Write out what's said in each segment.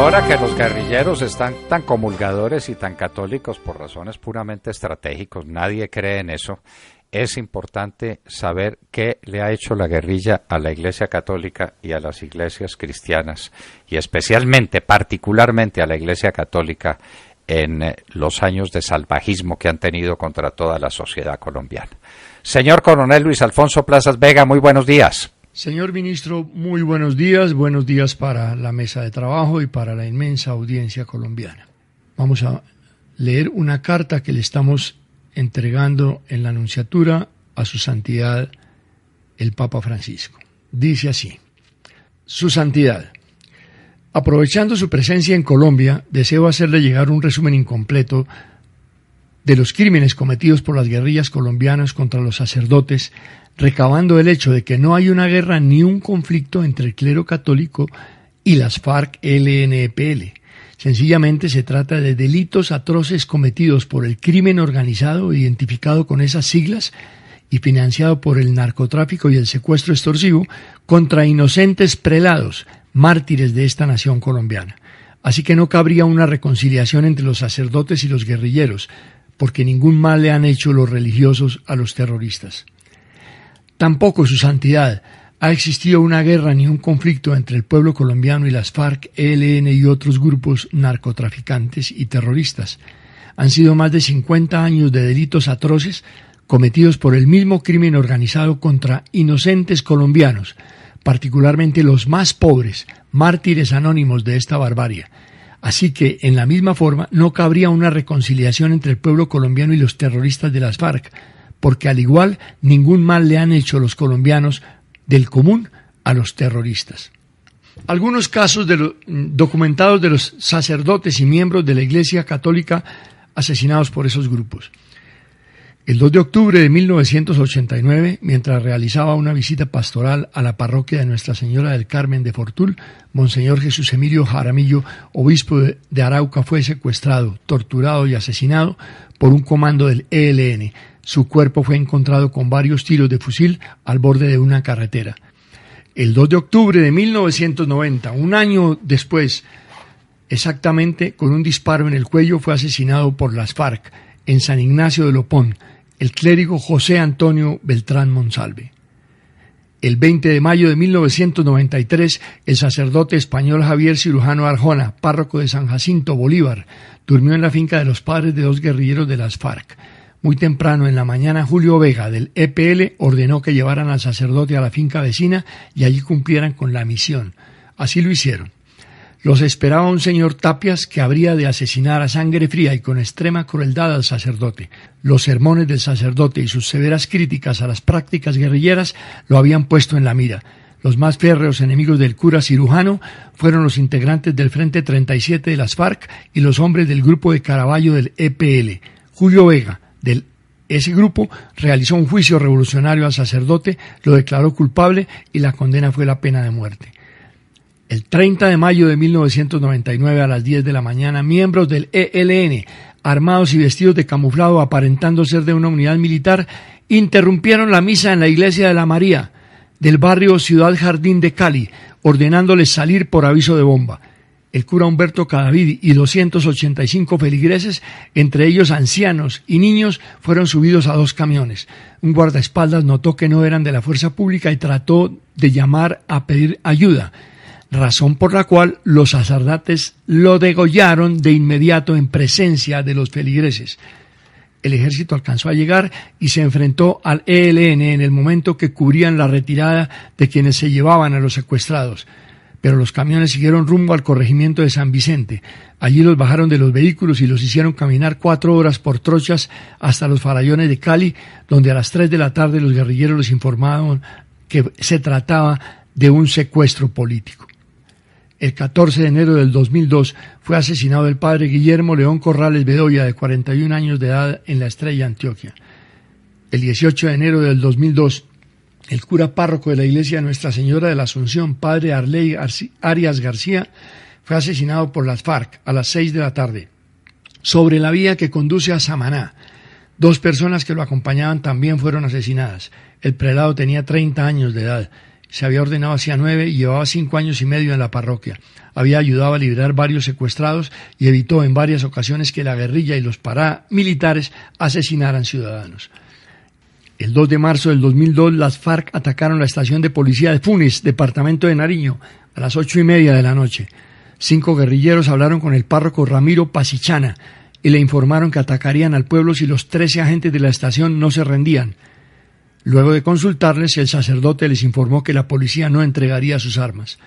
ahora que los guerrilleros están tan comulgadores y tan católicos por razones puramente estratégicas, nadie cree en eso, es importante saber qué le ha hecho la guerrilla a la Iglesia Católica y a las iglesias cristianas, y especialmente, particularmente a la Iglesia Católica en los años de salvajismo que han tenido contra toda la sociedad colombiana. Señor Coronel Luis Alfonso Plazas Vega, muy buenos días. Señor ministro, muy buenos días para la mesa de trabajo y para la inmensa audiencia colombiana. Vamos a leer una carta que le estamos entregando en la Nunciatura a su Santidad el Papa Francisco. Dice así: Su Santidad, aprovechando su presencia en Colombia, deseo hacerle llegar un resumen incompleto de los crímenes cometidos por las guerrillas colombianas contra los sacerdotes, recabando el hecho de que no hay una guerra ni un conflicto entre el clero católico y las FARC-LNPL. Sencillamente se trata de delitos atroces cometidos por el crimen organizado identificado con esas siglas y financiado por el narcotráfico y el secuestro extorsivo contra inocentes prelados, mártires de esta nación colombiana. Así que no cabría una reconciliación entre los sacerdotes y los guerrilleros, porque ningún mal le han hecho los religiosos a los terroristas. Tampoco, Su Santidad, ha existido una guerra ni un conflicto entre el pueblo colombiano y las FARC, ELN y otros grupos narcotraficantes y terroristas. Han sido más de 50 años de delitos atroces cometidos por el mismo crimen organizado contra inocentes colombianos, particularmente los más pobres, mártires anónimos de esta barbarie. Así que, en la misma forma, no cabría una reconciliación entre el pueblo colombiano y los terroristas de las FARC, porque al igual ningún mal le han hecho los colombianos del común a los terroristas. Algunos casos documentados de los sacerdotes y miembros de la Iglesia Católica asesinados por esos grupos. El 2 de octubre de 1989, mientras realizaba una visita pastoral a la parroquia de Nuestra Señora del Carmen de Fortul, Monseñor Jesús Emilio Jaramillo, obispo de Arauca, fue secuestrado, torturado y asesinado por un comando del ELN. Su cuerpo fue encontrado con varios tiros de fusil al borde de una carretera. El 2 de octubre de 1990, un año después, exactamente con un disparo en el cuello, fue asesinado por las FARC en San Ignacio de Lopón, el clérigo José Antonio Beltrán Monsalve. El 20 de mayo de 1993, el sacerdote español Javier Cirujano Arjona, párroco de San Jacinto Bolívar, durmió en la finca de los padres de dos guerrilleros de las FARC. Muy temprano en la mañana, Julio Vega, del EPL, ordenó que llevaran al sacerdote a la finca vecina y allí cumplieran con la misión. Así lo hicieron. Los esperaba un señor Tapias que habría de asesinar a sangre fría y con extrema crueldad al sacerdote. Los sermones del sacerdote y sus severas críticas a las prácticas guerrilleras lo habían puesto en la mira. Los más férreos enemigos del cura Cirujano fueron los integrantes del Frente 37 de las FARC y los hombres del grupo de Caraballo del EPL. Julio Vega, ese grupo, realizó un juicio revolucionario al sacerdote, lo declaró culpable y la condena fue la pena de muerte. El 30 de mayo de 1999 a las 10 de la mañana, miembros del ELN, armados y vestidos de camuflado aparentando ser de una unidad militar, interrumpieron la misa en la iglesia de la María del barrio Ciudad Jardín de Cali, ordenándoles salir por aviso de bomba. El cura Humberto Cadavid y 285 feligreses, entre ellos ancianos y niños, fueron subidos a 2 camiones. Un guardaespaldas notó que no eran de la fuerza pública y trató de llamar a pedir ayuda, razón por la cual los sacerdotes lo degollaron de inmediato en presencia de los feligreses. El ejército alcanzó a llegar y se enfrentó al ELN en el momento que cubrían la retirada de quienes se llevaban a los secuestrados. Pero los camiones siguieron rumbo al corregimiento de San Vicente. Allí los bajaron de los vehículos y los hicieron caminar 4 horas por trochas hasta los farallones de Cali, donde a las 3 de la tarde los guerrilleros les informaron que se trataba de un secuestro político. El 14 de enero del 2002 fue asesinado el padre Guillermo León Corrales Bedoya, de 41 años de edad, en La Estrella, Antioquia. El 18 de enero del 2002, el cura párroco de la iglesia de Nuestra Señora de la Asunción, padre Arley Arias García, fue asesinado por las FARC a las 6 de la tarde, sobre la vía que conduce a Samaná. 2 personas que lo acompañaban también fueron asesinadas. El prelado tenía 30 años de edad. se había ordenado hacía 9 y llevaba 5 años y medio en la parroquia. Había ayudado a liberar varios secuestrados y evitó en varias ocasiones que la guerrilla y los paramilitares asesinaran ciudadanos. El 2 de marzo del 2002, las FARC atacaron la estación de policía de Funes, departamento de Nariño, a las 8:30 de la noche. 5 guerrilleros hablaron con el párroco Ramiro Pasichana y le informaron que atacarían al pueblo si los 13 agentes de la estación no se rendían. Luego de consultarles, el sacerdote les informó que la policía no entregaría sus armas.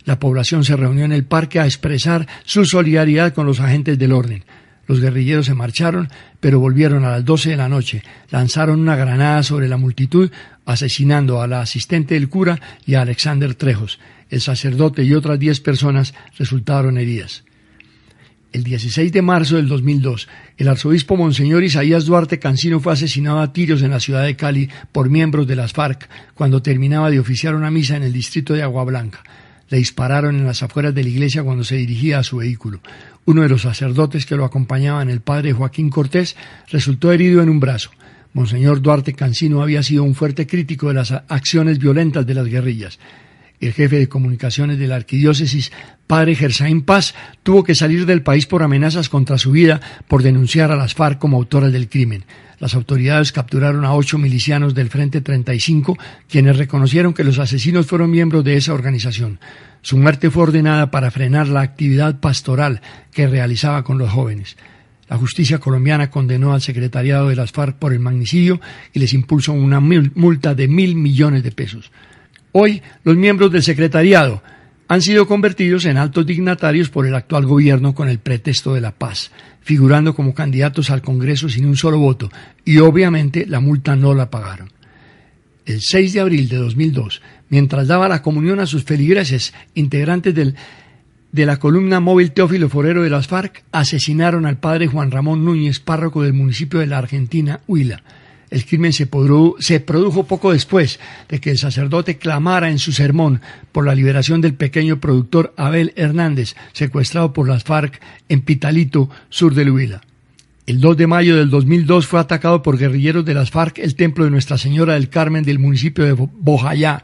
La población se reunió en el parque a expresar su solidaridad con los agentes del orden. Los guerrilleros se marcharon, pero volvieron a las 12 de la noche. Lanzaron una granada sobre la multitud, asesinando a la asistente del cura y a Alexander Trejos. El sacerdote y otras 10 personas resultaron heridas. El 16 de marzo del 2002, el arzobispo Monseñor Isaías Duarte Cancino fue asesinado a tiros en la ciudad de Cali por miembros de las FARC cuando terminaba de oficiar una misa en el distrito de Agua Blanca. Le dispararon en las afueras de la iglesia cuando se dirigía a su vehículo. Uno de los sacerdotes que lo acompañaban, el padre Joaquín Cortés, resultó herido en un brazo. Monseñor Duarte Cancino había sido un fuerte crítico de las acciones violentas de las guerrillas. El jefe de comunicaciones de la arquidiócesis, padre Gersaín Paz, tuvo que salir del país por amenazas contra su vida por denunciar a las FARC como autoras del crimen. Las autoridades capturaron a 8 milicianos del Frente 35, quienes reconocieron que los asesinos fueron miembros de esa organización. Su muerte fue ordenada para frenar la actividad pastoral que realizaba con los jóvenes. La justicia colombiana condenó al secretariado de las FARC por el magnicidio y les impuso una multa de 1.000 millones de pesos. Hoy, los miembros del secretariado han sido convertidos en altos dignatarios por el actual gobierno con el pretexto de la paz, figurando como candidatos al Congreso sin un solo voto, y obviamente la multa no la pagaron. El 6 de abril de 2002, mientras daba la comunión a sus feligreses, integrantes de la columna móvil Teófilo Forero de las FARC, asesinaron al padre Juan Ramón Núñez, párroco del municipio de La Argentina, Huila. El crimen se produjo poco después de que el sacerdote clamara en su sermón por la liberación del pequeño productor Abel Hernández, secuestrado por las FARC en Pitalito, sur del Huila. El 2 de mayo del 2002 fue atacado por guerrilleros de las FARC el templo de Nuestra Señora del Carmen del municipio de Bojayá,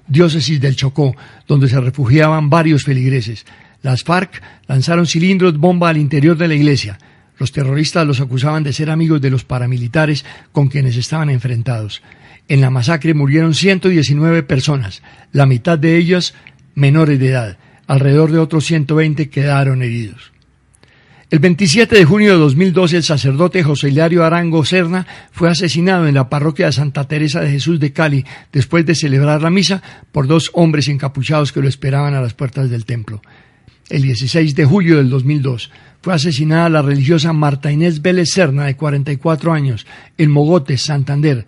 diócesis del Chocó, donde se refugiaban varios feligreses. Las FARC lanzaron cilindros bomba al interior de la iglesia. Los terroristas los acusaban de ser amigos de los paramilitares con quienes estaban enfrentados. En la masacre murieron 119 personas, la mitad de ellas menores de edad. Alrededor de otros 120 quedaron heridos. El 27 de junio de 2012, el sacerdote José Hilario Arango Serna fue asesinado en la parroquia de Santa Teresa de Jesús de Cali, después de celebrar la misa, por 2 hombres encapuchados que lo esperaban a las puertas del templo. El 16 de julio del 2002, fue asesinada la religiosa Marta Inés Vélez Serna, de 44 años, en Mogotes, Santander.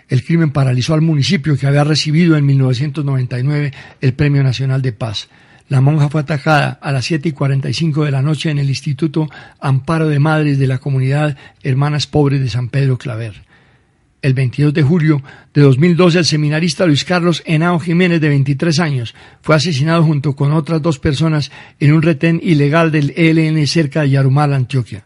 El crimen paralizó al municipio, que había recibido en 1999 el Premio Nacional de Paz. La monja fue atacada a las 7:45 de la noche en el Instituto Amparo de Madres de la comunidad Hermanas Pobres de San Pedro Claver. El 22 de julio de 2012, el seminarista Luis Carlos Henao Jiménez, de 23 años, fue asesinado junto con otras 2 personas en un retén ilegal del ELN cerca de Yarumal, Antioquia.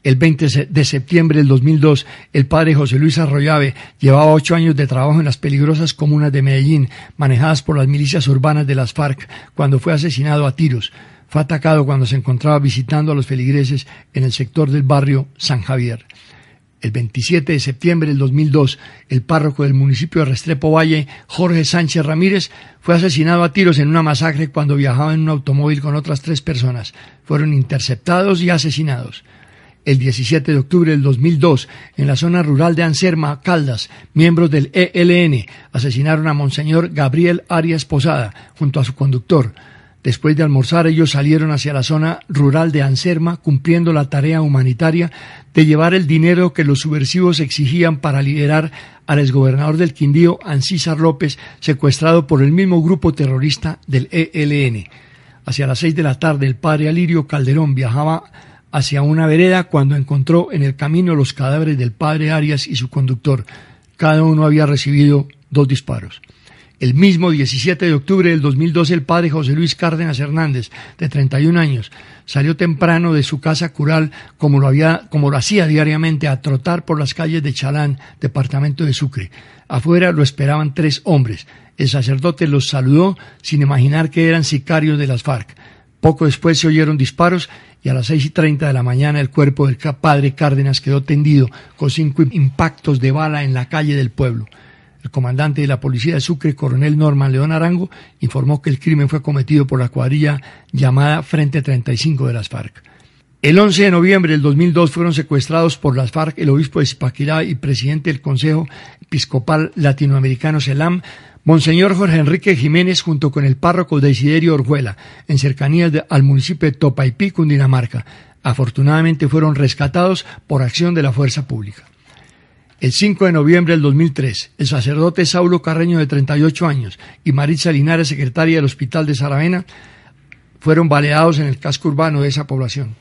El 20 de septiembre del 2002, el padre José Luis Arroyave llevaba 8 años de trabajo en las peligrosas comunas de Medellín, manejadas por las milicias urbanas de las FARC, cuando fue asesinado a tiros. Fue atacado cuando se encontraba visitando a los feligreses en el sector del barrio San Javier. El 27 de septiembre del 2002, el párroco del municipio de Restrepo Valle, Jorge Sánchez Ramírez, fue asesinado a tiros en una masacre cuando viajaba en un automóvil con otras 3 personas. Fueron interceptados y asesinados. El 17 de octubre del 2002, en la zona rural de Anserma, Caldas, miembros del ELN asesinaron a Monseñor Gabriel Arias Posada junto a su conductor. Después de almorzar, ellos salieron hacia la zona rural de Anserma, cumpliendo la tarea humanitaria de llevar el dinero que los subversivos exigían para liberar al exgobernador del Quindío, Ancísar López, secuestrado por el mismo grupo terrorista del ELN. Hacia las 6 de la tarde, el padre Alirio Calderón viajaba hacia una vereda cuando encontró en el camino los cadáveres del padre Arias y su conductor. Cada uno había recibido 2 disparos. El mismo 17 de octubre del 2012, el padre José Luis Cárdenas Hernández, de 31 años, salió temprano de su casa cural, como lo hacía diariamente, a trotar por las calles de Chalán, departamento de Sucre. Afuera lo esperaban 3 hombres. El sacerdote los saludó sin imaginar que eran sicarios de las FARC. Poco después se oyeron disparos y a las 6:30 de la mañana el cuerpo del padre Cárdenas quedó tendido con 5 impactos de bala en la calle del pueblo. El comandante de la policía de Sucre, coronel Norman León Arango, informó que el crimen fue cometido por la cuadrilla llamada Frente 35 de las FARC. El 11 de noviembre del 2002 fueron secuestrados por las FARC el obispo de Zipaquirá y presidente del Consejo Episcopal Latinoamericano CELAM, Monseñor Jorge Enrique Jiménez, junto con el párroco Desiderio Orjuela, en cercanías al municipio de Topaipí, Cundinamarca. Afortunadamente fueron rescatados por acción de la fuerza pública. El 5 de noviembre del 2003, el sacerdote Saulo Carreño, de 38 años, y Maritza Linares, secretaria del Hospital de Saravena, fueron baleados en el casco urbano de esa población.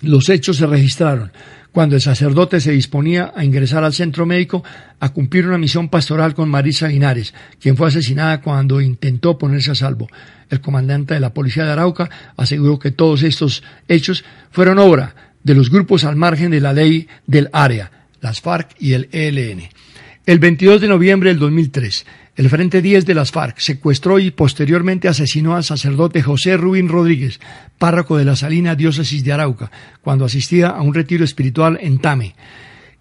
Los hechos se registraron cuando el sacerdote se disponía a ingresar al centro médico a cumplir una misión pastoral con Maritza Linares, quien fue asesinada cuando intentó ponerse a salvo. El comandante de la policía de Arauca aseguró que todos estos hechos fueron obra de los grupos al margen de la ley del área, las FARC y el ELN. El 22 de noviembre del 2003, el Frente 10 de las FARC secuestró y posteriormente asesinó al sacerdote José Rubín Rodríguez, párroco de la Salina Diócesis de Arauca, cuando asistía a un retiro espiritual en Tame.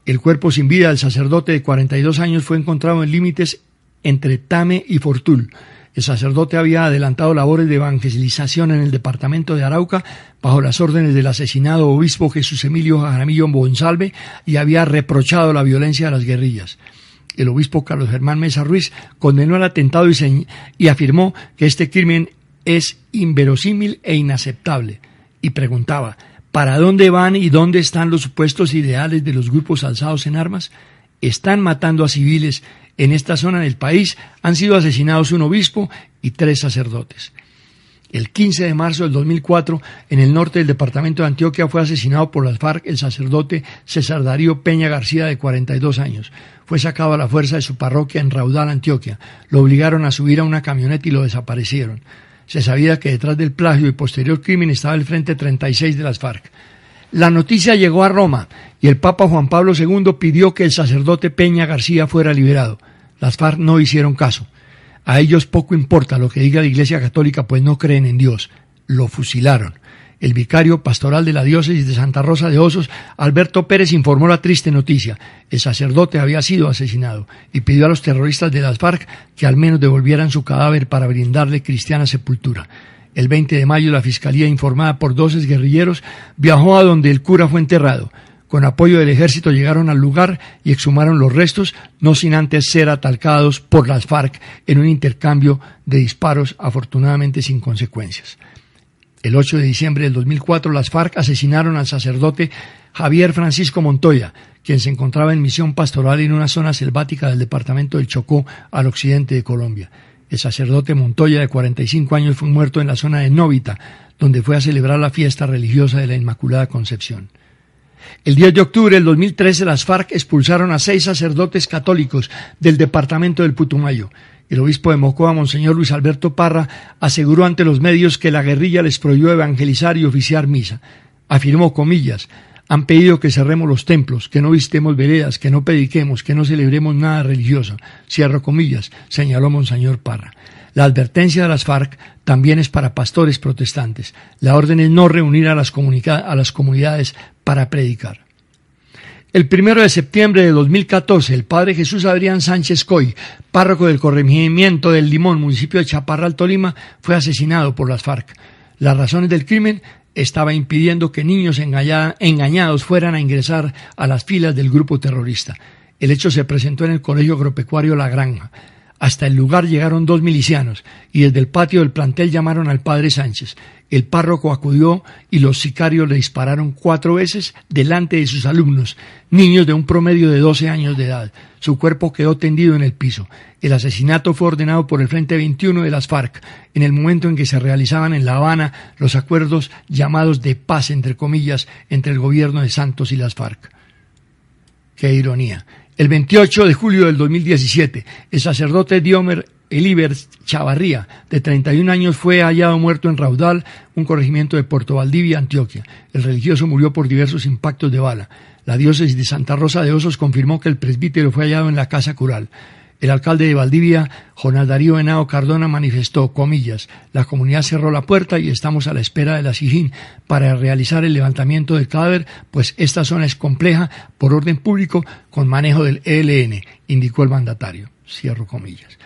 El cuerpo sin vida del sacerdote de 42 años fue encontrado en límites entre Tame y Fortul. El sacerdote había adelantado labores de evangelización en el departamento de Arauca bajo las órdenes del asesinado obispo Jesús Emilio Jaramillo Monsalve y había reprochado la violencia de las guerrillas. El obispo Carlos Germán Mesa Ruiz condenó el atentado y afirmó que este crimen es inverosímil e inaceptable, y preguntaba: ¿para dónde van y dónde están los supuestos ideales de los grupos alzados en armas? Están matando a civiles. En esta zona del país han sido asesinados un obispo y 3 sacerdotes. El 15 de marzo del 2004, en el norte del departamento de Antioquia, fue asesinado por las FARC el sacerdote César Darío Peña García, de 42 años. Fue sacado a la fuerza de su parroquia en Raudal, Antioquia. Lo obligaron a subir a una camioneta y lo desaparecieron. Se sabía que detrás del plagio y posterior crimen estaba el Frente 36 de las FARC. La noticia llegó a Roma y el Papa Juan Pablo II pidió que el sacerdote Peña García fuera liberado. Las FARC no hicieron caso. A ellos poco importa lo que diga la Iglesia Católica, pues no creen en Dios. Lo fusilaron. El vicario pastoral de la diócesis de Santa Rosa de Osos, Alberto Pérez, informó la triste noticia. El sacerdote había sido asesinado y pidió a los terroristas de las FARC que al menos devolvieran su cadáver para brindarle cristiana sepultura. El 20 de mayo, la Fiscalía, informada por 12 guerrilleros, viajó a donde el cura fue enterrado. Con apoyo del ejército llegaron al lugar y exhumaron los restos, no sin antes ser atacados por las FARC en un intercambio de disparos, afortunadamente sin consecuencias. El 8 de diciembre del 2004, las FARC asesinaron al sacerdote Javier Francisco Montoya, quien se encontraba en misión pastoral en una zona selvática del departamento del Chocó, al occidente de Colombia. El sacerdote Montoya, de 45 años, fue muerto en la zona de Novita, donde fue a celebrar la fiesta religiosa de la Inmaculada Concepción. El 10 de octubre del 2013, las FARC expulsaron a 6 sacerdotes católicos del departamento del Putumayo. El obispo de Mocoa, Monseñor Luis Alberto Parra, aseguró ante los medios que la guerrilla les prohibió evangelizar y oficiar misa. Afirmó, comillas: han pedido que cerremos los templos, que no visitemos veredas, que no prediquemos, que no celebremos nada religioso. Cierro comillas, señaló Monseñor Parra. La advertencia de las FARC también es para pastores protestantes. La orden es no reunir a las comunidades para predicar. El 1 de septiembre de 2014, el padre Jesús Adrián Sánchez Coy, párroco del corregimiento del Limón, municipio de Chaparral, Tolima, fue asesinado por las FARC. Las razones del crimen: estaba impidiendo que niños engañados fueran a ingresar a las filas del grupo terrorista. El hecho se presentó en el colegio agropecuario La Granja. Hasta el lugar llegaron 2 milicianos y desde el patio del plantel llamaron al padre Sánchez. El párroco acudió y los sicarios le dispararon 4 veces delante de sus alumnos, niños de un promedio de 12 años de edad. Su cuerpo quedó tendido en el piso. El asesinato fue ordenado por el Frente 21 de las FARC en el momento en que se realizaban en La Habana los acuerdos llamados de paz, entre comillas, entre el gobierno de Santos y las FARC. ¡Qué ironía! El 28 de julio del 2017, el sacerdote Diomer Eliber Chavarría, de 31 años, fue hallado muerto en Raudal, un corregimiento de Puerto Valdivia, Antioquia. El religioso murió por diversos impactos de bala. La diócesis de Santa Rosa de Osos confirmó que el presbítero fue hallado en la casa cural. El alcalde de Valdivia, Jonás Darío Henao Cardona, manifestó, comillas, la comunidad cerró la puerta y estamos a la espera de la SIJIN para realizar el levantamiento del cadáver, pues esta zona es compleja por orden público con manejo del ELN, indicó el mandatario. Cierro comillas.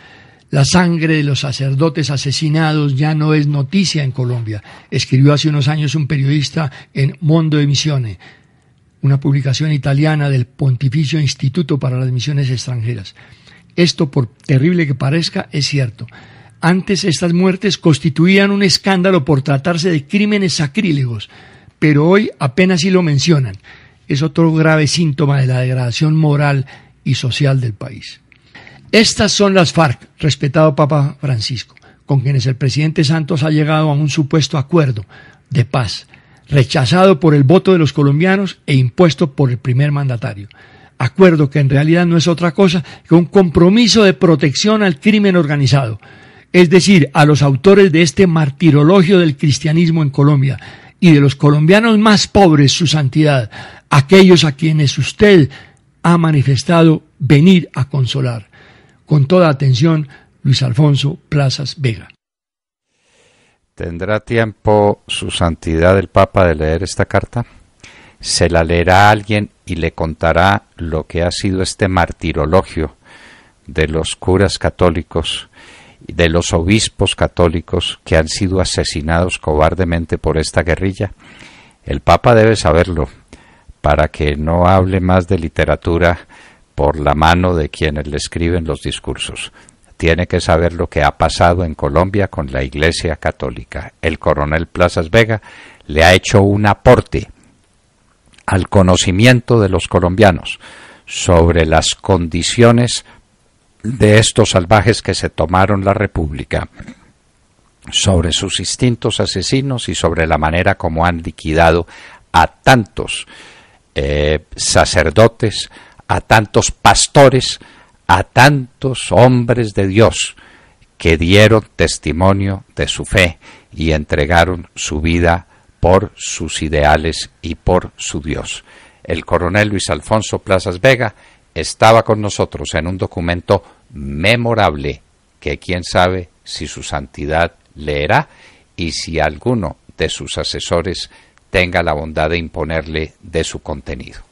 La sangre de los sacerdotes asesinados ya no es noticia en Colombia, escribió hace unos años un periodista en Mondo de Missione, una publicación italiana del Pontificio Instituto para las Misiones Extranjeras. Esto, por terrible que parezca, es cierto. Antes estas muertes constituían un escándalo por tratarse de crímenes sacrílegos, pero hoy apenas si lo mencionan. Es otro grave síntoma de la degradación moral y social del país. Estas son las FARC, respetado Papa Francisco, con quienes el presidente Santos ha llegado a un supuesto acuerdo de paz, rechazado por el voto de los colombianos e impuesto por el primer mandatario. Acuerdo que en realidad no es otra cosa que un compromiso de protección al crimen organizado, es decir, a los autores de este martirologio del cristianismo en Colombia y de los colombianos más pobres, su santidad, aquellos a quienes usted ha manifestado venir a consolar. Con toda atención, Luis Alfonso Plazas Vega. ¿Tendrá tiempo su santidad el Papa de leer esta carta? ¿Se la leerá a alguien y le contará lo que ha sido este martirologio de los curas católicos, de los obispos católicos que han sido asesinados cobardemente por esta guerrilla? El Papa debe saberlo, para que no hable más de literatura por la mano de quienes le escriben los discursos. Tiene que saber lo que ha pasado en Colombia con la Iglesia Católica. El coronel Plazas Vega le ha hecho un aporte al conocimiento de los colombianos sobre las condiciones de estos salvajes que se tomaron la República, sobre sus instintos asesinos y sobre la manera como han liquidado a tantos sacerdotes, a tantos pastores, a tantos hombres de Dios que dieron testimonio de su fe y entregaron su vida por sus ideales y por su Dios. El coronel Luis Alfonso Plazas Vega estaba con nosotros en un documento memorable que quién sabe si su santidad leerá y si alguno de sus asesores tenga la bondad de imponerle de su contenido.